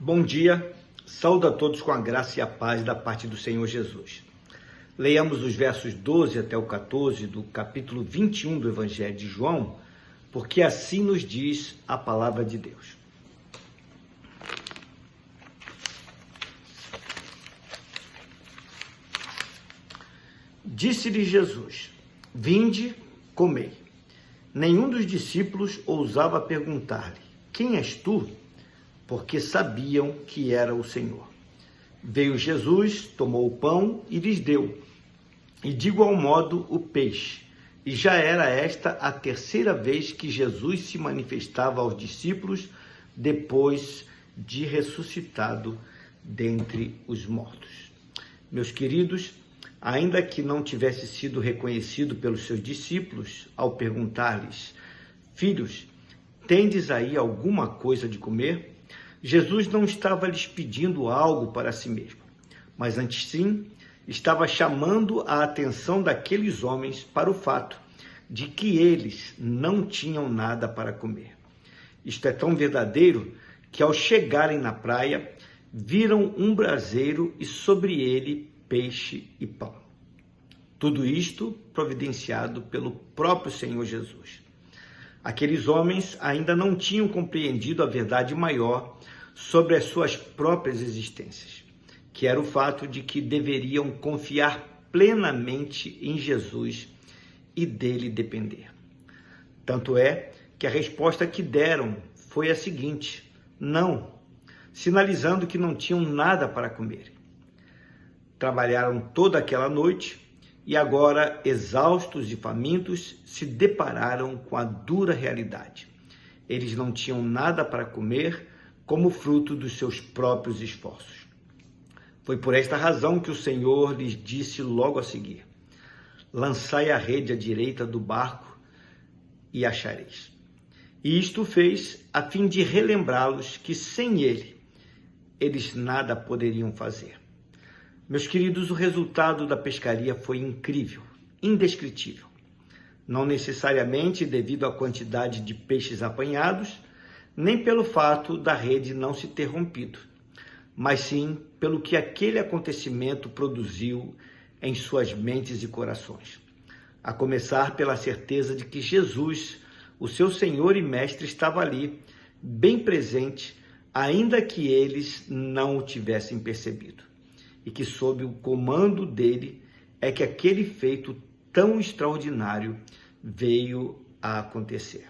Bom dia, saúdo a todos com a graça e a paz da parte do Senhor Jesus. Leiamos os versos 12 até o 14 do capítulo 21 do Evangelho de João, porque assim nos diz a palavra de Deus. Disse-lhe Jesus: Vinde, comei. Nenhum dos discípulos ousava perguntar-lhe: Quem és tu? Porque sabiam que era o Senhor. Veio Jesus, tomou o pão e lhes deu, e de igual modo o peixe. E já era esta a terceira vez que Jesus se manifestava aos discípulos depois de ressuscitado dentre os mortos. Meus queridos, ainda que não tivesse sido reconhecido pelos seus discípulos ao perguntar-lhes: Filhos, tendes aí alguma coisa de comer? Jesus não estava lhes pedindo algo para si mesmo, mas antes sim estava chamando a atenção daqueles homens para o fato de que eles não tinham nada para comer. Isto é tão verdadeiro que, ao chegarem na praia, viram um braseiro e sobre ele peixe e pão. Tudo isto providenciado pelo próprio Senhor Jesus. Aqueles homens ainda não tinham compreendido a verdade maior sobre as suas próprias existências, que era o fato de que deveriam confiar plenamente em Jesus e dele depender. Tanto é que a resposta que deram foi a seguinte: não, sinalizando que não tinham nada para comer. Trabalharam toda aquela noite e agora, exaustos e famintos, se depararam com a dura realidade. Eles não tinham nada para comer como fruto dos seus próprios esforços. Foi por esta razão que o Senhor lhes disse logo a seguir: lançai a rede à direita do barco e achareis. E isto fez a fim de relembrá-los que sem ele, eles nada poderiam fazer. Meus queridos, o resultado da pescaria foi incrível, indescritível. Não necessariamente devido à quantidade de peixes apanhados, nem pelo fato da rede não se ter rompido, mas sim pelo que aquele acontecimento produziu em suas mentes e corações. A começar pela certeza de que Jesus, o seu Senhor e Mestre, estava ali, bem presente, ainda que eles não o tivessem percebido. E que sob o comando dele é que aquele feito tão extraordinário veio a acontecer.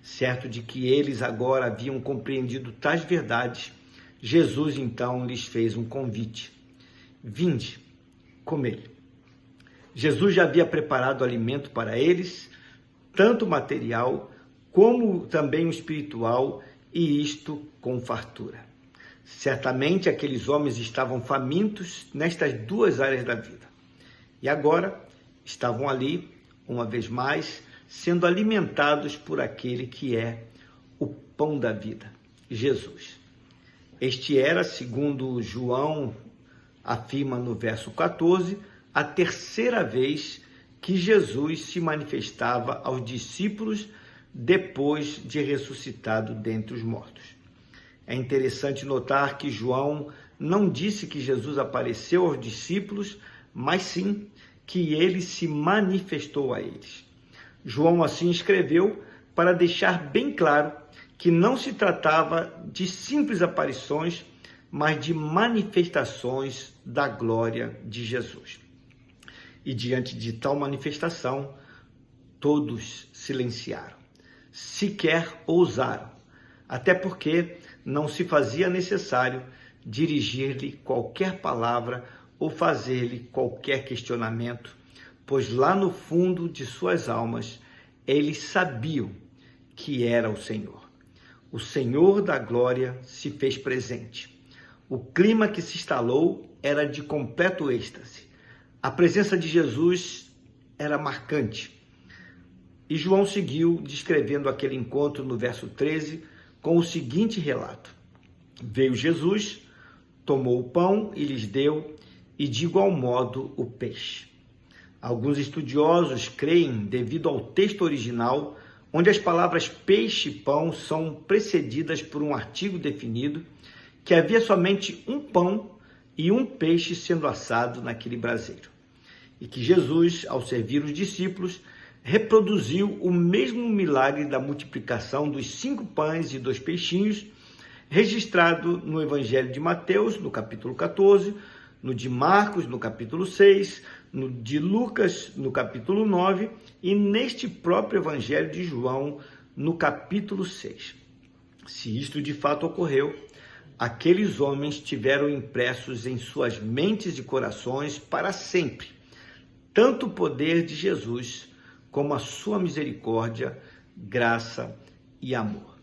Certo de que eles agora haviam compreendido tais verdades, Jesus então lhes fez um convite: vinde, comei. Jesus já havia preparado alimento para eles, tanto material como também o espiritual, e isto com fartura. Certamente aqueles homens estavam famintos nestas duas áreas da vida. E agora estavam ali, uma vez mais, sendo alimentados por aquele que é o pão da vida, Jesus. Este era, segundo João afirma no verso 14, a terceira vez que Jesus se manifestava aos discípulos depois de ressuscitado dentre os mortos. É interessante notar que João não disse que Jesus apareceu aos discípulos, mas sim que ele se manifestou a eles. João assim escreveu para deixar bem claro que não se tratava de simples aparições, mas de manifestações da glória de Jesus. E diante de tal manifestação, todos silenciaram, sequer ousaram, até porque não se fazia necessário dirigir-lhe qualquer palavra ou fazer-lhe qualquer questionamento, pois lá no fundo de suas almas, eles sabiam que era o Senhor. O Senhor da glória se fez presente. O clima que se instalou era de completo êxtase. A presença de Jesus era marcante. E João seguiu descrevendo aquele encontro no verso 13, com o seguinte relato: veio Jesus, tomou o pão e lhes deu, e de igual modo o peixe. Alguns estudiosos creem, devido ao texto original, onde as palavras peixe e pão são precedidas por um artigo definido, que havia somente um pão e um peixe sendo assado naquele braseiro. E que Jesus, ao servir os discípulos, reproduziu o mesmo milagre da multiplicação dos 5 pães e 2 peixinhos, registrado no Evangelho de Mateus, no capítulo 14, no de Marcos, no capítulo 6, no de Lucas, no capítulo 9, e neste próprio Evangelho de João, no capítulo 6. Se isto de fato ocorreu, aqueles homens tiveram impressos em suas mentes e corações para sempre, tanto o poder de Jesus, como a sua misericórdia, graça e amor.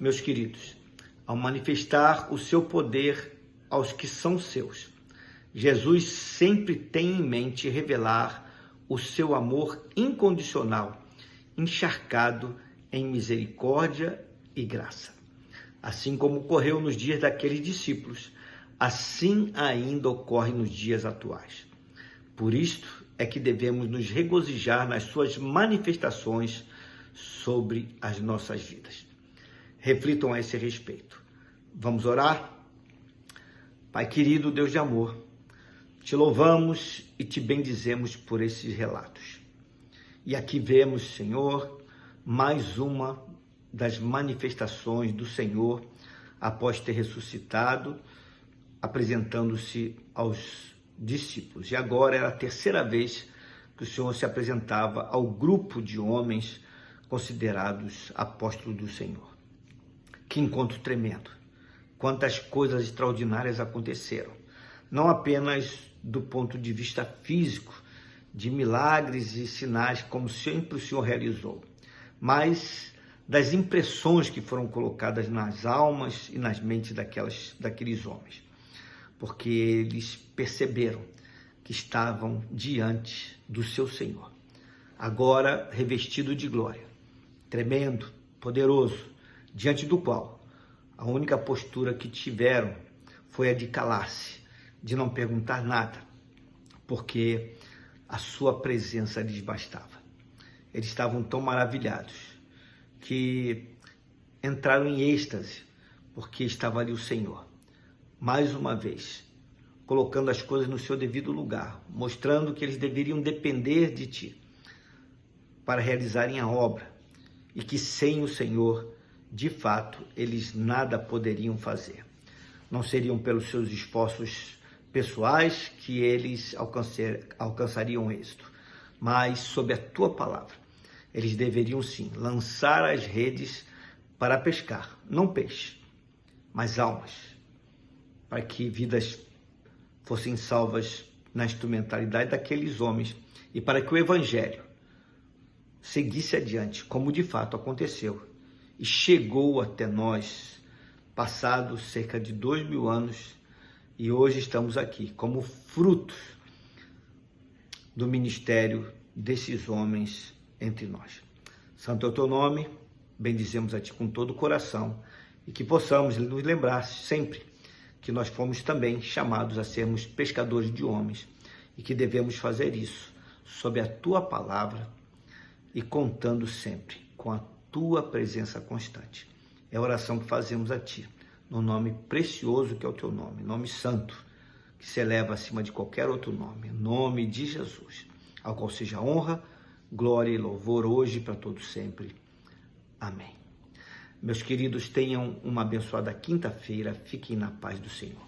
Meus queridos, ao manifestar o seu poder aos que são seus, Jesus sempre tem em mente revelar o seu amor incondicional, encharcado em misericórdia e graça. Assim como ocorreu nos dias daqueles discípulos, assim ainda ocorre nos dias atuais. Por isto é que devemos nos regozijar nas suas manifestações sobre as nossas vidas. Reflitam a esse respeito. Vamos orar? Pai querido, Deus de amor, te louvamos e te bendizemos por esses relatos. E aqui vemos, Senhor, mais uma das manifestações do Senhor após ter ressuscitado, apresentando-se aos discípulos. E agora era a terceira vez que o Senhor se apresentava ao grupo de homens considerados apóstolos do Senhor. Que encontro tremendo! Quantas coisas extraordinárias aconteceram, não apenas do ponto de vista físico, de milagres e sinais, como sempre o Senhor realizou, mas das impressões que foram colocadas nas almas e nas mentes daqueles homens, porque eles perceberam que estavam diante do seu Senhor, agora revestido de glória, tremendo, poderoso, diante do qual a única postura que tiveram foi a de calar-se, de não perguntar nada, porque a sua presença lhes bastava. Eles estavam tão maravilhados que entraram em êxtase, porque estava ali o Senhor, mais uma vez, colocando as coisas no seu devido lugar, mostrando que eles deveriam depender de Ti para realizarem a obra, e que sem o Senhor, de fato, eles nada poderiam fazer. Não seriam pelos seus esforços pessoais que eles alcançariam êxito, mas sob a Tua palavra. Eles deveriam sim lançar as redes para pescar, não peixe, mas almas, para que vidas fossem salvas na instrumentalidade daqueles homens e para que o Evangelho seguisse adiante, como de fato aconteceu e chegou até nós, passados cerca de 2000 anos, e hoje estamos aqui como fruto do ministério desses homens entre nós. Santo é o Teu nome, bendizemos a Ti com todo o coração e que possamos nos lembrar sempre que nós fomos também chamados a sermos pescadores de homens e que devemos fazer isso sob a Tua palavra e contando sempre com a Tua presença constante. É a oração que fazemos a Ti, no nome precioso que é o Teu nome, nome santo, que se eleva acima de qualquer outro nome, nome de Jesus, ao qual seja honra, glória e louvor hoje para todos sempre. Amém. Meus queridos, tenham uma abençoada quinta-feira. Fiquem na paz do Senhor.